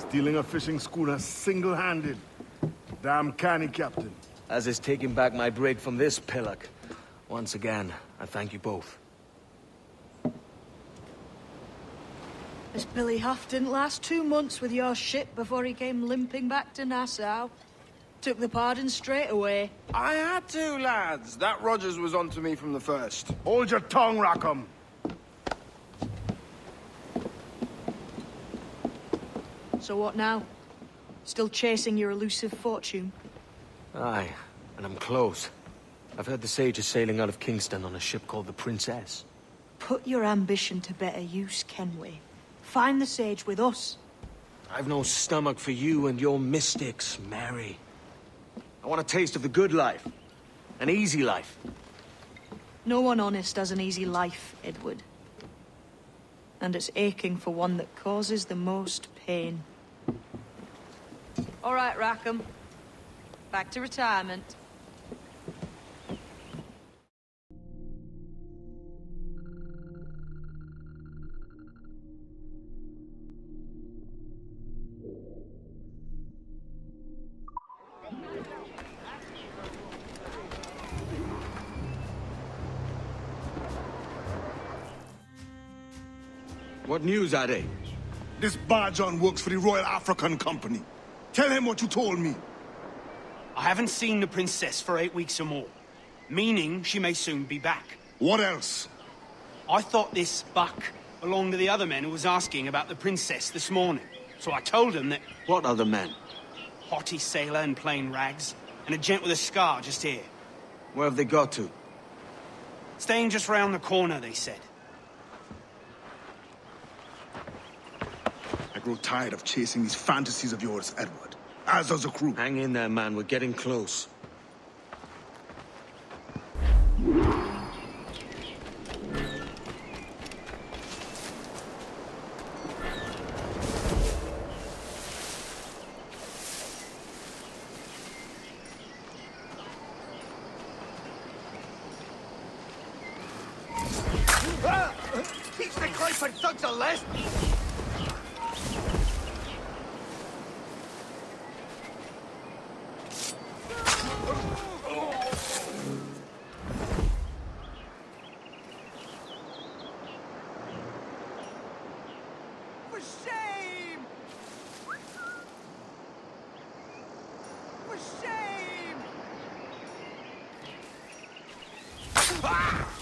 Stealing a fishing schooner single-handed. Damn canny, Captain. As is taking back my brig from this pillock. Once again, I thank you both. This Billy Huff didn't last 2 months with your ship before he came limping back to Nassau. Took the pardon straight away. I had to, lads. That Rogers was onto me from the first. Hold your tongue, Rackham. So what now? Still chasing your elusive fortune? Aye, and I'm close. I've heard the Sage is sailing out of Kingston on a ship called the Princess. Put your ambition to better use, Kenway. Find the Sage with us. I've no stomach for you and your mystics, Mary. I want a taste of the good life. An easy life. No one honest has an easy life, Edward. And it's aching for one that causes the most pain. All right, Rackham. Back to retirement. What news, Ade? This Barjon works for the Royal African Company. Tell him what you told me. I haven't seen the princess for 8 weeks or more, meaning she may soon be back. What else? I thought this buck belonged to the other men who was asking about the princess this morning. So I told him that... What other men? Haughty sailor in plain rags, and a gent with a scar just here. Where have they got to? Staying just round the corner, they said. I grow tired of chasing these fantasies of yours, Edward. As does the crew. Hang in there, man. We're getting close. Teach the Clifford thugs a lesson! For shame! For shame! Ah!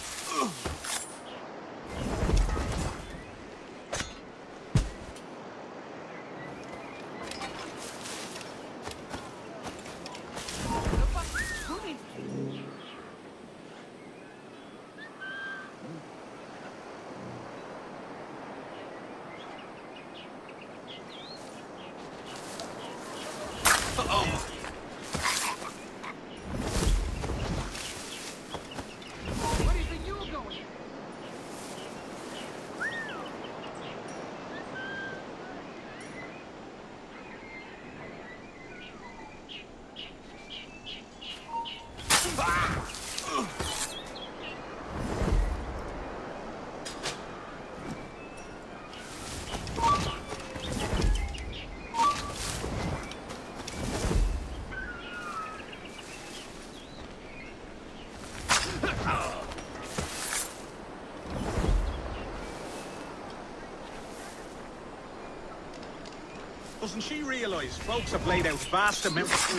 Doesn't she realise folks have laid out vast amounts...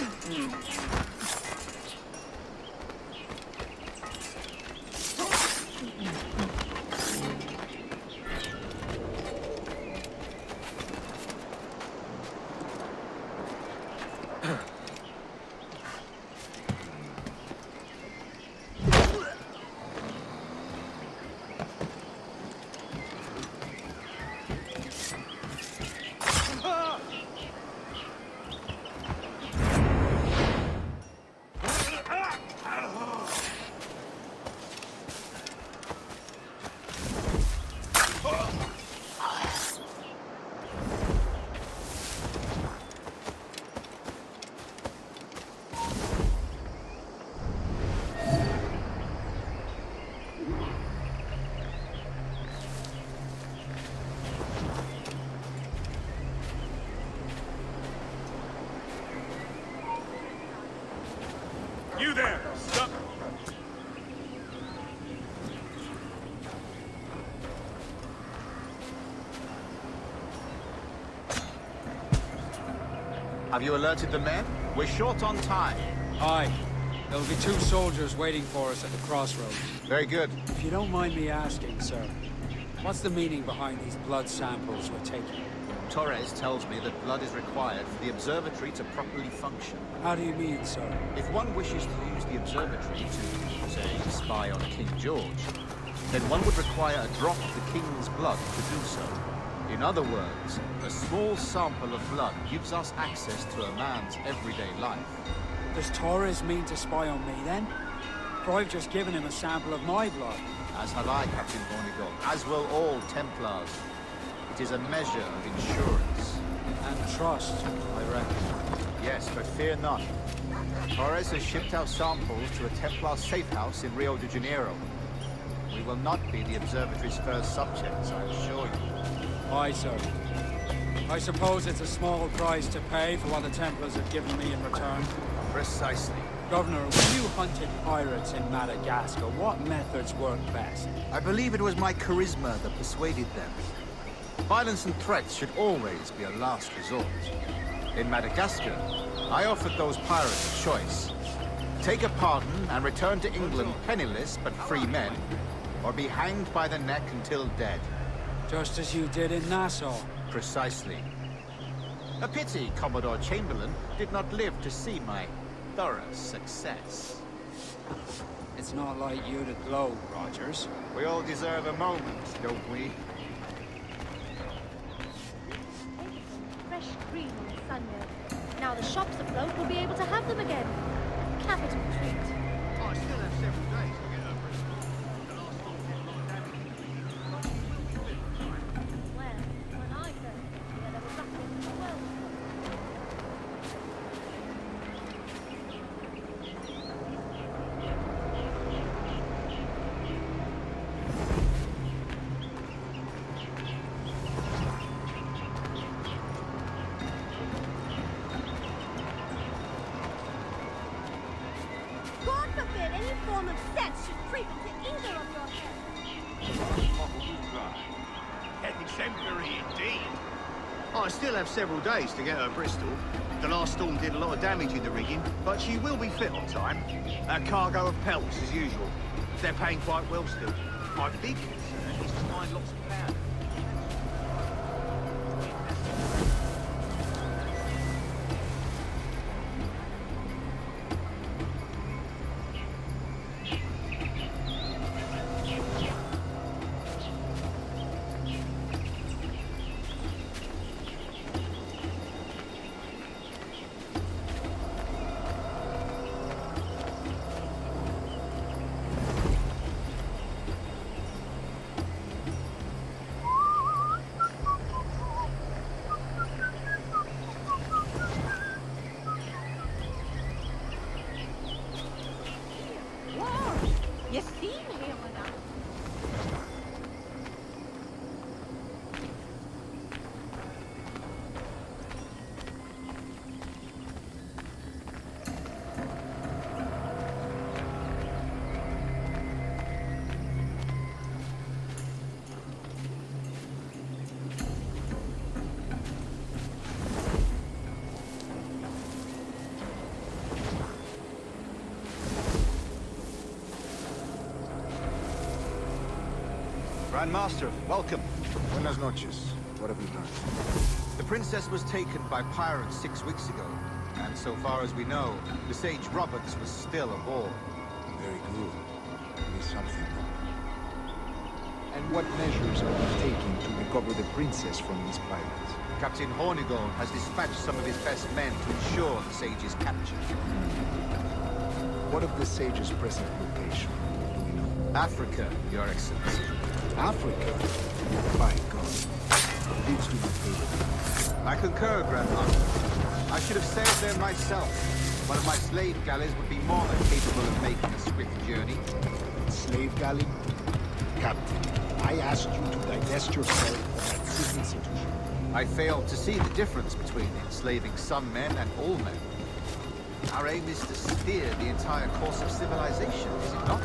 Have you alerted the men? We're short on time. Aye. There'll be 2 soldiers waiting for us at the crossroads. Very good. If you don't mind me asking, sir, what's the meaning behind these blood samples we're taking? Torres tells me that blood is required for the observatory to properly function. How do you mean, sir? If one wishes to use the observatory to, say, spy on King George, then one would require a drop of the King's blood to do so. In other words, a small sample of blood gives us access to a man's everyday life. Does Torres mean to spy on me, then? For I've just given him a sample of my blood. As have I, Captain Hornigold, as will all Templars. It is a measure of insurance. And trust, I reckon. Yes, but fear not. Torres has shipped out samples to a Templar safe house in Rio de Janeiro. We will not be the observatory's first subjects, I assure you. Aye, sir. I suppose it's a small price to pay for what the Templars have given me in return. Precisely. Governor, when you hunted pirates in Madagascar, what methods worked best? I believe it was my charisma that persuaded them. Violence and threats should always be a last resort. In Madagascar, I offered those pirates a choice. Take a pardon and return to England penniless but free men, or be hanged by the neck until dead. Just as you did in Nassau. Precisely. A pity Commodore Chamberlain did not live to see my thorough success. It's not like you to gloat, Rogers. We all deserve a moment, don't we? Fresh cream on Sunday. Now the shops afloat will be able to have them again. Capital treat. I still have several days to get over it. The last one did a lot of damage. Well, when I first got here, there was nothing in the world. God forbid any form of sense should creep into either of your heads. Exemplary indeed. I still have several days to get her Bristol. The last storm did a lot of damage in the rigging, but she will be fit on time. A cargo of pelts as usual. They're paying quite well still. My big concern is to find lots of powder. You seen him enough? Grandmaster, welcome. Buenas noches. What have you done? The princess was taken by pirates 6 weeks ago, and so far as we know, the Sage Roberts was still aboard. Very good. It is something. And what measures are you taking to recover the princess from these pirates? Captain Hornigold has dispatched some of his best men to ensure the Sage's capture. What of the Sage's present location? Do we know? Africa, Your Excellency. Africa? By God. Leads to my favorite. I concur, Grandmaster. I should have sailed there myself. One of my slave galleys would be more than capable of making a swift journey. Slave galley? Captain, I asked you to divest yourself of that sick institution. I failed to see the difference between enslaving some men and all men. Our aim is to steer the entire course of civilization, is it not?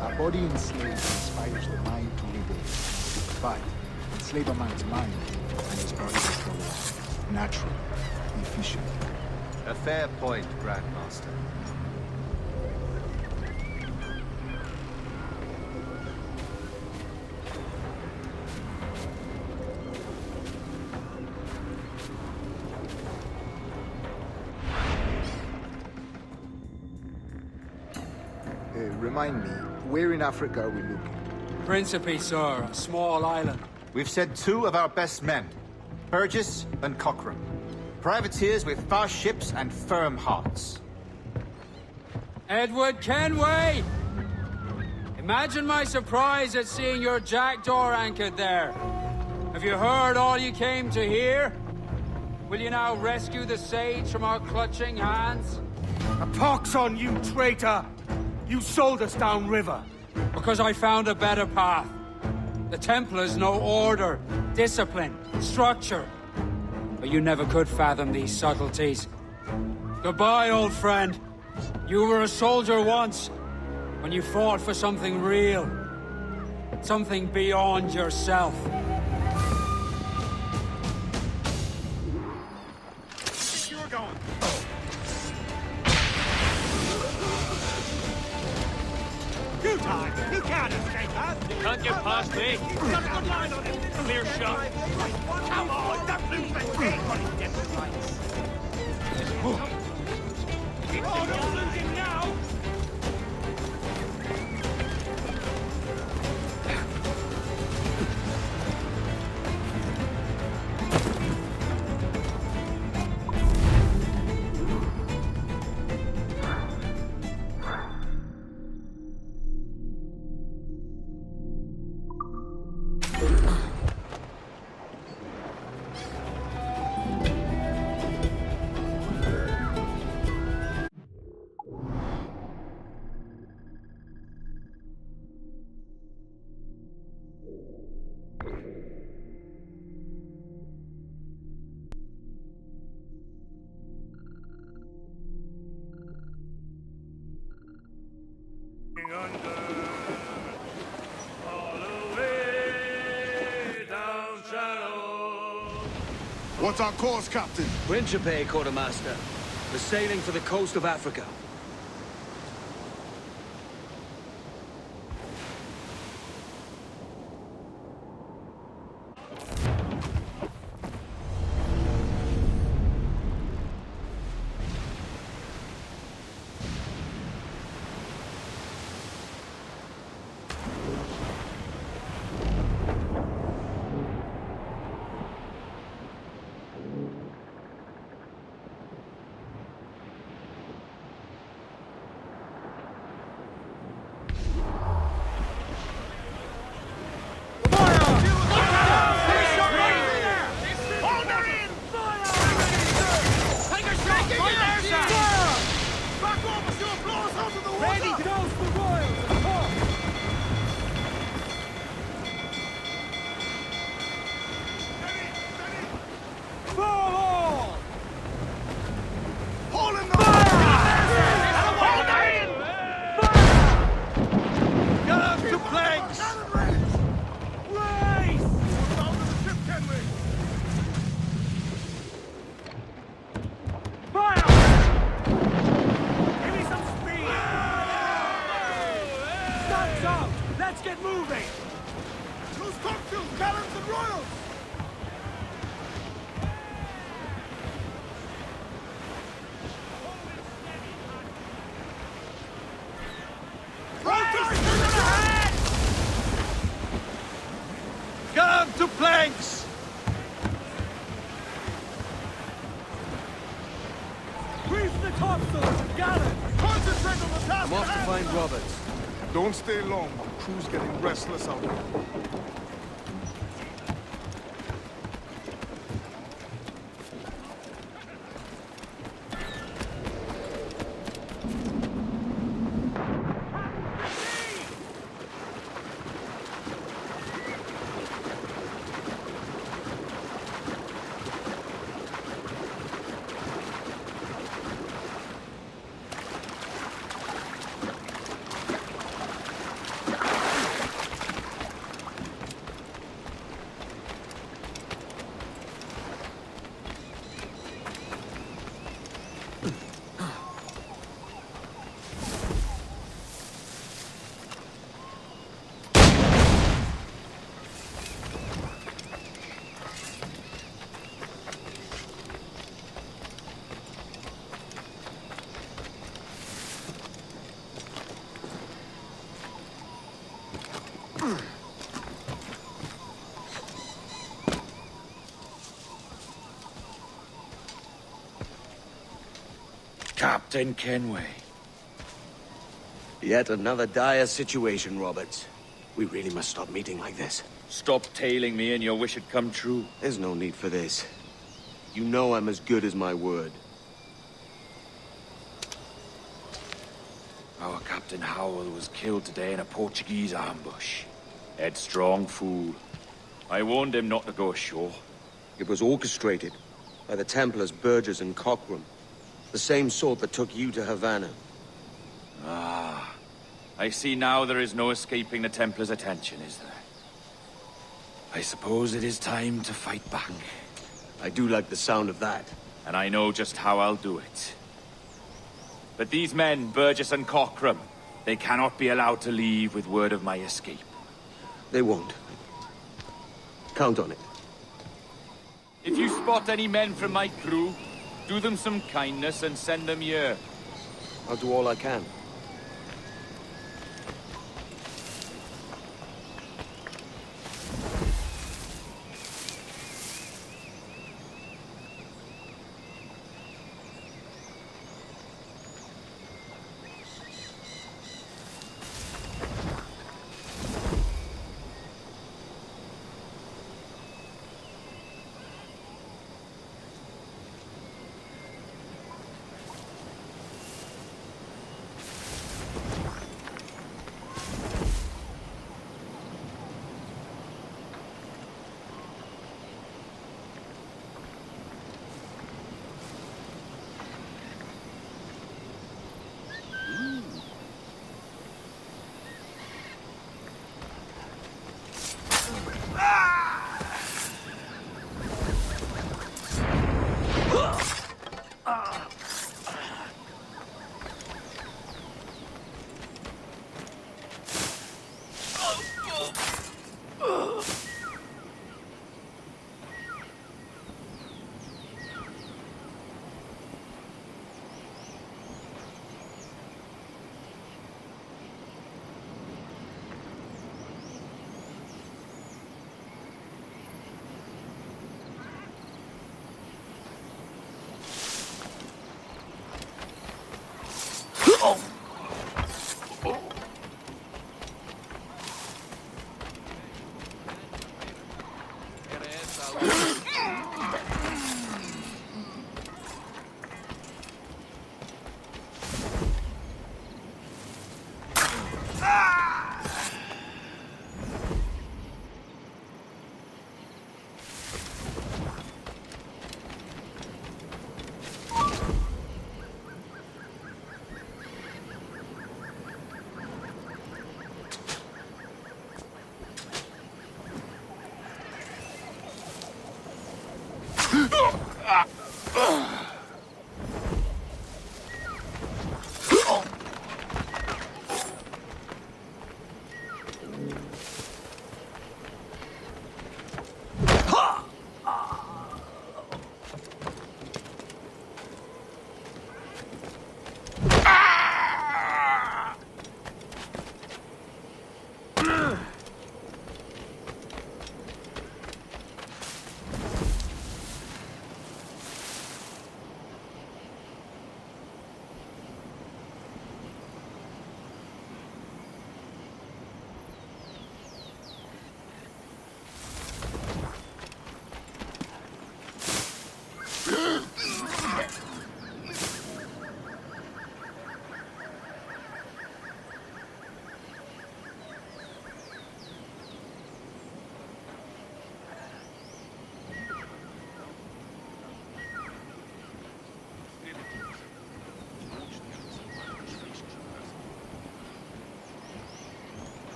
A body enslaved inspires the mind to revolt. But enslave a man's mind, and his body will go on. Naturally, he sufficient. A fair point, Grandmaster. Remind me, where in Africa are we looking? Principe, sir, a small island. We've sent 2 of our best men, Burgess and Cochrane. Privateers with fast ships and firm hearts. Edward Kenway! Imagine my surprise at seeing your Jackdaw anchored there. Have you heard all you came to hear? Will you now rescue the sage from our clutching hands? A pox on you, traitor! You sold us downriver. Because I found a better path. The Templars know order, discipline, structure. But you never could fathom these subtleties. Goodbye, old friend. You were a soldier once, when you fought for something real. Something beyond yourself. You're going. You time! He can't escape us! Can't get past me. He's got a good line on him! Clear shot. Come on, don't lose the game on his death rights! Oh, don't lose him now! What's our course, Captain? Principe, quartermaster. We're sailing for the coast of Africa. I'm off to find Roberts. Don't stay long. The crew's getting restless out there. Captain Kenway. Yet another dire situation, Roberts. We really must stop meeting like this. Stop tailing me and your wish had come true. There's no need for this. You know I'm as good as my word. Our Captain Howell was killed today in a Portuguese ambush. Headstrong fool. I warned him not to go ashore. It was orchestrated by the Templars, Burgess and Cockram. The same sort that took you to Havana. Ah. I see now there is no escaping the Templars' attention, is there? I suppose it is time to fight back. I do like the sound of that. And I know just how I'll do it. But these men, Burgess and Cockram, they cannot be allowed to leave with word of my escape. They won't. Count on it. If you spot any men from my crew, do them some kindness and send them here. I'll do all I can.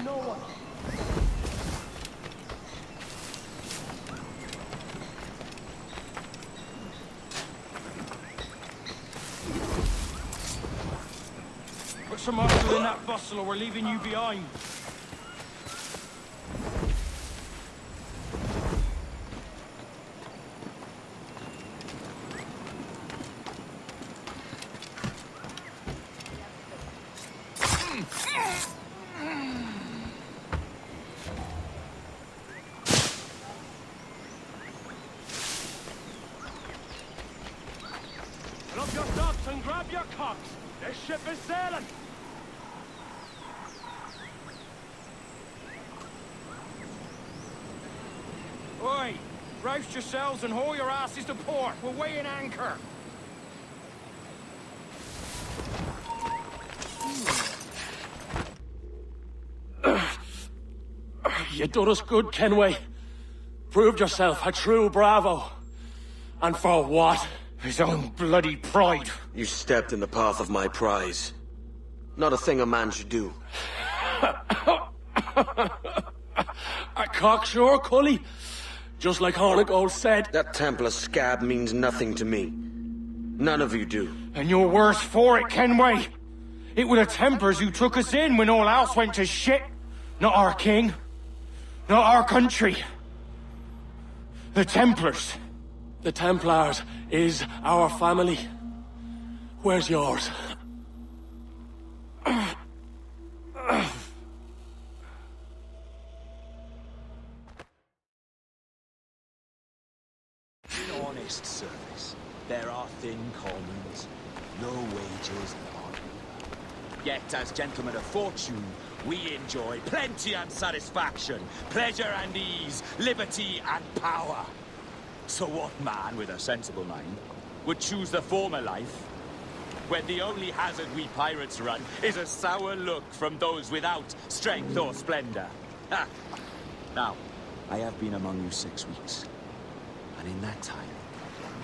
no one. Put some muscle in that bustle or we're leaving you behind. Drop your stocks and grab your cocks. This ship is sailing. Oi! Roust yourselves and haul your asses to port. We're weighing anchor. You done us good, Kenway. Proved yourself a true bravo. And for what? His own bloody pride. You stepped in the path of my prize. Not a thing a man should do. A cocksure, Cully. Just like Hornigold said. That Templar scab means nothing to me. None of you do. And you're worse for it, Kenway. It were the Templars who took us in when all else went to shit. Not our king. Not our country. The Templars. The Templars is our family. Where's yours? In honest service, there are thin commons, no wages, none. Yet, as gentlemen of fortune, we enjoy plenty and satisfaction, pleasure and ease, liberty and power. So what man with a sensible mind would choose the former life, when the only hazard we pirates run is a sour look from those without strength or splendor? Ha! Now, I have been among you 6 weeks, and in that time,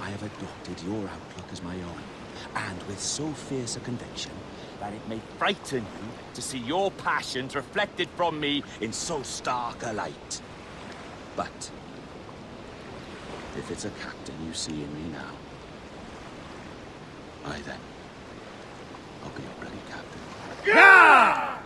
I have adopted your outlook as my own, and with so fierce a conviction that it may frighten you to see your passions reflected from me in so stark a light. But if it's a captain you see in me now, aye then, I'll be your bloody captain. Yeah!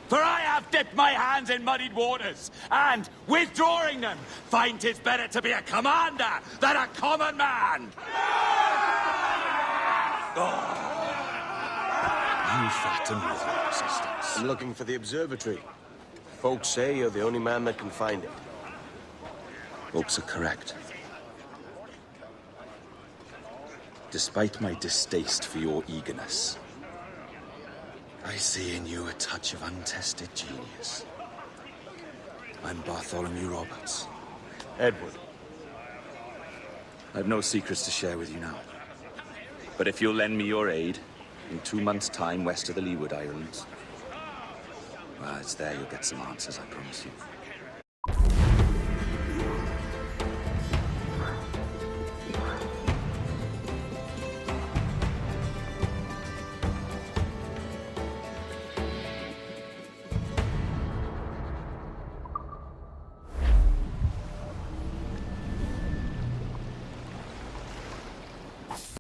For I have dipped my hands in muddied waters, and, withdrawing them, find 'tis better to be a commander than a common man! Oh. You frighten me with your persistence. I'm looking for the observatory. Folks say you're the only man that can find it. Folks are correct. Despite my distaste for your eagerness, I see in you a touch of untested genius. I'm Bartholomew Roberts. Edward. I've no secrets to share with you now. But if you'll lend me your aid, in 2 months' time west of the Leeward Islands, well, it's there you'll get some answers, I promise you.